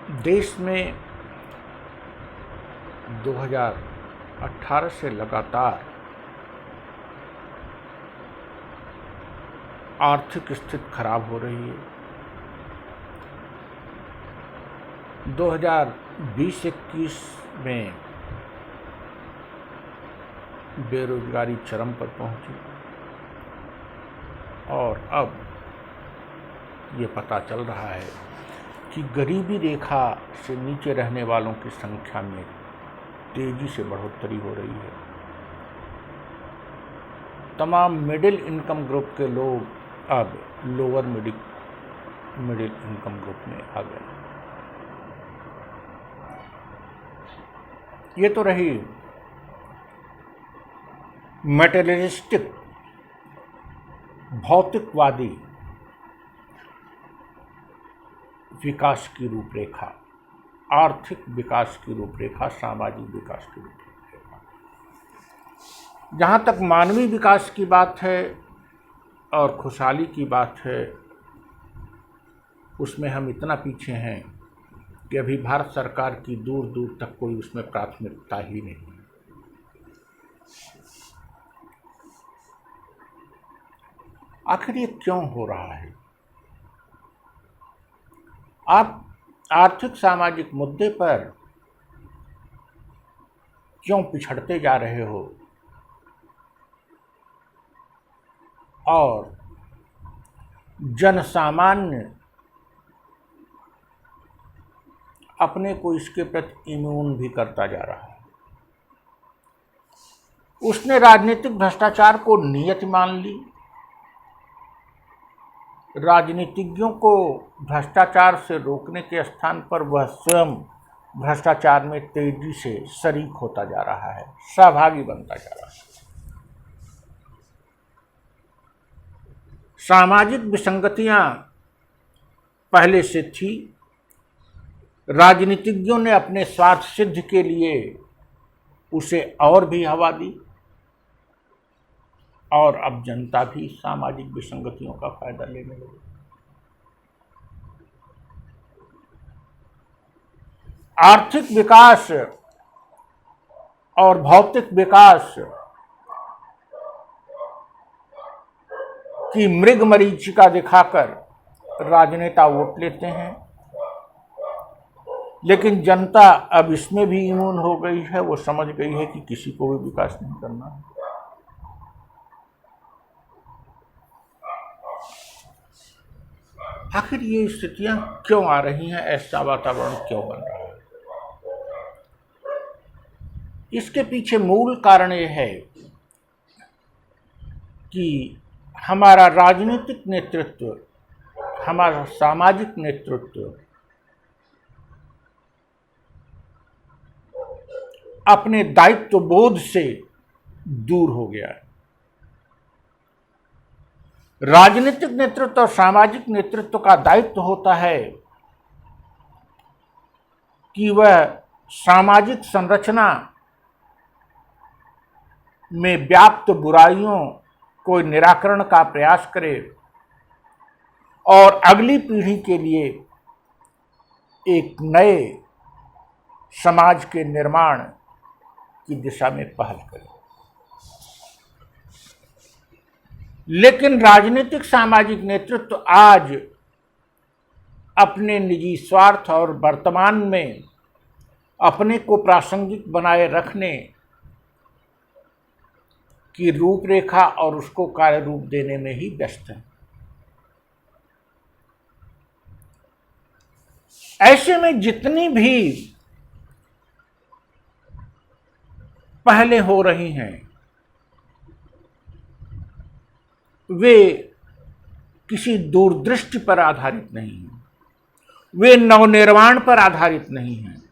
देश में 2018 से लगातार आर्थिक स्थिति खराब हो रही है। 2020-21 में बेरोजगारी चरम पर पहुंची और अब ये पता चल रहा है कि गरीबी रेखा से नीचे रहने वालों की संख्या में तेजी से बढ़ोतरी हो रही है। तमाम मिडिल इनकम ग्रुप के लोग अब लोअर मिडिल इनकम ग्रुप में आ गए। ये तो रही मटेरियलिस्टिक भौतिकवादी विकास की रूपरेखा, आर्थिक विकास की रूपरेखा, सामाजिक विकास की रूपरेखा। जहाँ तक मानवीय विकास की बात है और खुशहाली की बात है, उसमें हम इतना पीछे हैं कि अभी भारत सरकार की दूर दूर तक कोई उसमें प्राथमिकता ही नहीं है। आखिर ये क्यों हो रहा है? आप आर्थिक सामाजिक मुद्दे पर क्यों पिछड़ते जा रहे हो और जनसामान्य अपने को इसके प्रति इम्यून भी करता जा रहा है? उसने राजनीतिक भ्रष्टाचार को नियत मान ली। राजनीतिज्ञों को भ्रष्टाचार से रोकने के स्थान पर वह स्वयं भ्रष्टाचार में तेजी से शरीक होता जा रहा है, सहभागी बनता जा रहा है। सामाजिक विसंगतियां पहले से थी। राजनीतिज्ञों ने अपने स्वार्थ सिद्ध के लिए उसे और भी हवा दी और अब जनता भी सामाजिक विसंगतियों का फायदा लेने लगी। आर्थिक विकास और भौतिक विकास की मृग मरीचिका दिखाकर राजनेता वोट लेते हैं, लेकिन जनता अब इसमें भी इम्यून हो गई है। वो समझ गई है कि किसी को भी विकास नहीं करना है। आखिर ये स्थितियां क्यों आ रही हैं? ऐसा वातावरण क्यों बन रहा है? इसके पीछे मूल कारण ये है कि हमारा राजनीतिक नेतृत्व, हमारा सामाजिक नेतृत्व अपने दायित्व बोध से दूर हो गया है। राजनीतिक नेतृत्व और सामाजिक नेतृत्व का दायित्व होता है कि वह सामाजिक संरचना में व्याप्त बुराइयों को निराकरण का प्रयास करे और अगली पीढ़ी के लिए एक नए समाज के निर्माण की दिशा में पहल करे। लेकिन राजनीतिक सामाजिक नेतृत्व आज अपने निजी स्वार्थ और वर्तमान में अपने को प्रासंगिक बनाए रखने की रूपरेखा और उसको कार्य रूप देने में ही व्यस्त है। ऐसे में जितनी भी पहले हो रही हैं वे किसी दूरदृष्टि पर आधारित नहीं हैं, वे नवनिर्माण पर आधारित नहीं हैं,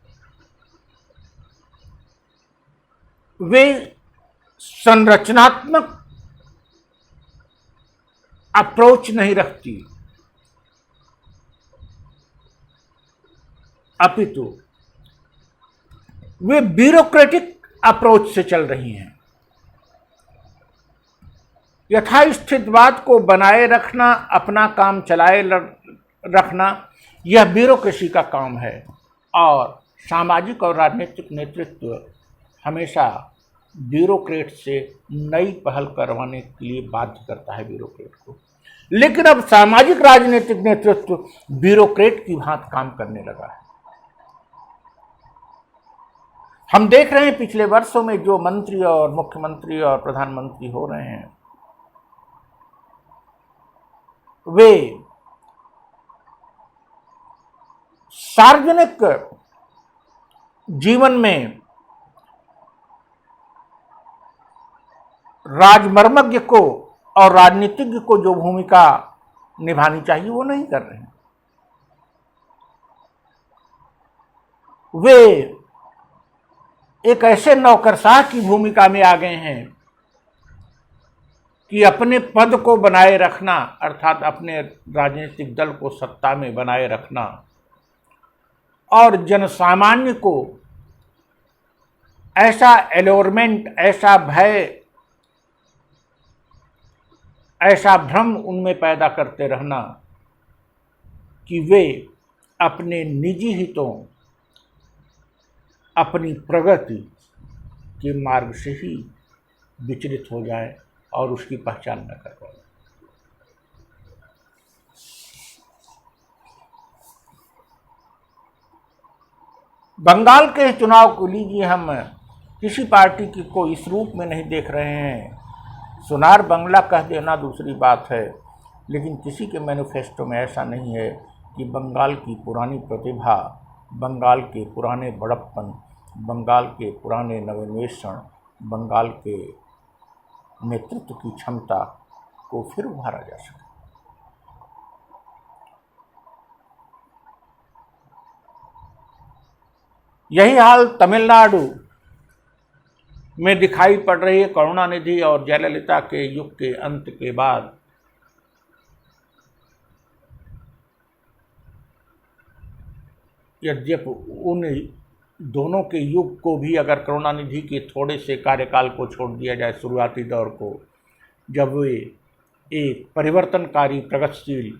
वे संरचनात्मक अप्रोच नहीं रखती, अपितु वे ब्यूरोक्रेटिक अप्रोच से चल रही हैं। यथास्थितिवाद को बनाए रखना, अपना काम चलाए रखना, यह ब्यूरोक्रेसी का काम है। और सामाजिक और राजनीतिक नेतृत्व हमेशा ब्यूरोक्रेट से नई पहल करवाने के लिए बाध्य करता है ब्यूरोक्रेट को। लेकिन अब सामाजिक राजनीतिक नेतृत्व ब्यूरोक्रेट की भांति काम करने लगा है। हम देख रहे हैं पिछले वर्षों में जो मंत्री और मुख्यमंत्री और प्रधानमंत्री हो रहे हैं, वे सार्वजनिक जीवन में राजमर्मज्ञ को और राजनीतिज्ञ को जो भूमिका निभानी चाहिए वो नहीं कर रहे हैं। वे एक ऐसे नौकरशाह की भूमिका में आ गए हैं कि अपने पद को बनाए रखना, अर्थात अपने राजनीतिक दल को सत्ता में बनाए रखना और जनसामान्य को ऐसा एलोरमेंट, ऐसा भय, ऐसा भ्रम उनमें पैदा करते रहना कि वे अपने निजी हितों, अपनी प्रगति के मार्ग से ही विचलित हो जाए और उसकी पहचान न कर पाए। बंगाल के चुनाव को लीजिए, हम किसी पार्टी की को इस रूप में नहीं देख रहे हैं। सुनार बंगला कह देना दूसरी बात है, लेकिन किसी के मैनिफेस्टो में ऐसा नहीं है कि बंगाल की पुरानी प्रतिभा, बंगाल के पुराने बड़प्पन, बंगाल के पुराने नवोन्वेषण, बंगाल के नेतृत्व की क्षमता को फिर उभारा जा सके। यही हाल तमिलनाडु में दिखाई पड़ रही है। करुणानिधि और जयललिता के युग के अंत के बाद यद्यपि उन दोनों के युग को भी अगर करुणानिधि के थोड़े से कार्यकाल को छोड़ दिया जाए, शुरुआती दौर को, जब वे एक परिवर्तनकारी, प्रगतिशील,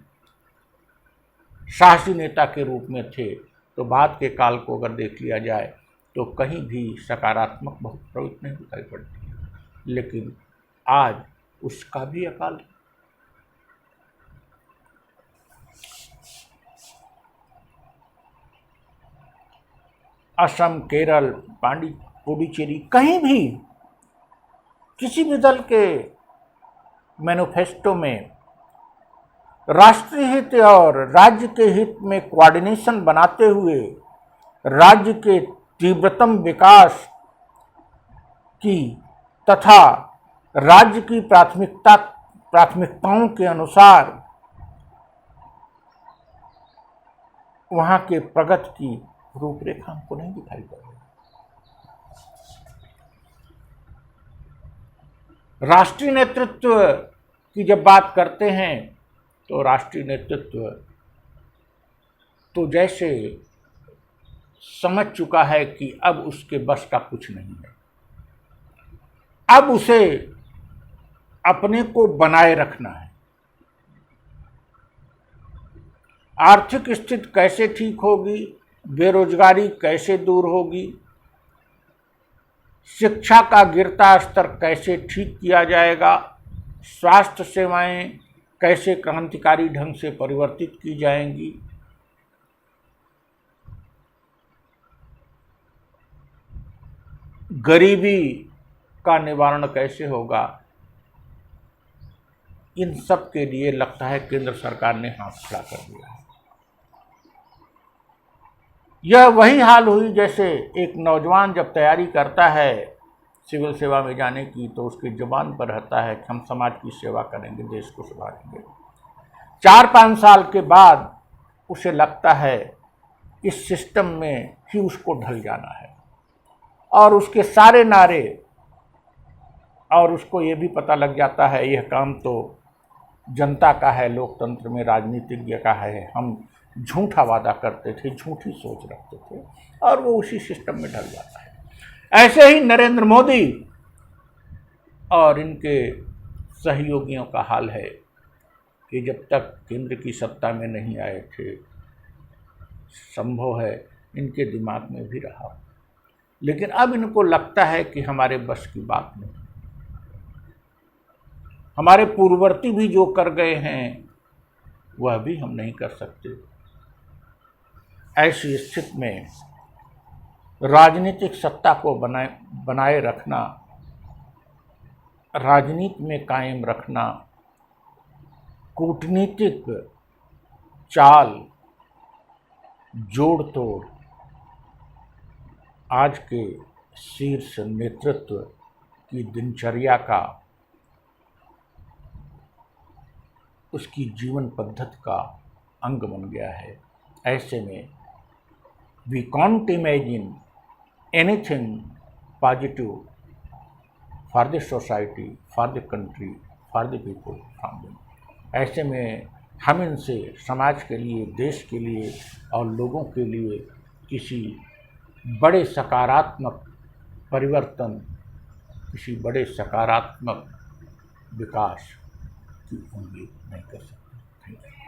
साहसी नेता के रूप में थे, तो बाद के काल को अगर देख लिया जाए तो कहीं भी सकारात्मक बहुत प्रवृत्ति नहीं दिखाई पड़ती। लेकिन आज उसका भी अकाल है। असम, केरल, पुडुचेरी, कहीं भी किसी भी दल के मैनिफेस्टो में राष्ट्रीय हित और राज्य के हित में कोऑर्डिनेशन बनाते हुए राज्य के तीव्रतम विकास की तथा राज्य की प्राथमिकताओं के अनुसार वहां के प्रगति की रूपरेखा हमको नहीं दिखाई पड़ रही। राष्ट्रीय नेतृत्व की जब बात करते हैं तो राष्ट्रीय नेतृत्व तो जैसे समझ चुका है कि अब उसके बस का कुछ नहीं है। अब उसे अपने को बनाए रखना है। आर्थिक स्थिति कैसे ठीक होगी, बेरोजगारी कैसे दूर होगी, शिक्षा का गिरता स्तर कैसे ठीक किया जाएगा, स्वास्थ्य सेवाएं कैसे क्रांतिकारी ढंग से परिवर्तित की जाएंगी, गरीबी का निवारण कैसे होगा, इन सब के लिए लगता है केंद्र सरकार ने हाथ खड़ा कर दिया है। यह वही हाल हुई जैसे एक नौजवान जब तैयारी करता है सिविल सेवा में जाने की तो उसकी जुबान पर रहता है कि हम समाज की सेवा करेंगे, देश को सुधारेंगे। 4-5 साल के बाद उसे लगता है इस सिस्टम में ही उसको ढल जाना है और उसके सारे नारे, और उसको ये भी पता लग जाता है यह काम तो जनता का है, लोकतंत्र में राजनीतिज्ञ का है। हम झूठा वादा करते थे, झूठी सोच रखते थे और वो उसी सिस्टम में ढल जाता है। ऐसे ही नरेंद्र मोदी और इनके सहयोगियों का हाल है कि जब तक केंद्र की सत्ता में नहीं आए थे, संभव है इनके दिमाग में भी रहा, लेकिन अब इनको लगता है कि हमारे बस की बात नहीं। हमारे पूर्ववर्ती भी जो कर गए हैं वह भी हम नहीं कर सकते। ऐसी स्थिति में राजनीतिक सत्ता को बनाए रखना, राजनीति में कायम रखना, कूटनीतिक चाल जोड़ तोड़ आज के शीर्ष नेतृत्व की दिनचर्या का, उसकी जीवन पद्धति का अंग बन गया है। ऐसे में we can't imagine anything positive for the society, for the country, for the people from them. ऐसे में हम इनसे समाज के लिए, देश के लिए और लोगों के लिए किसी बड़े सकारात्मक परिवर्तन, किसी बड़े सकारात्मक विकास की उम्मीद नहीं कर सकते। Thank you.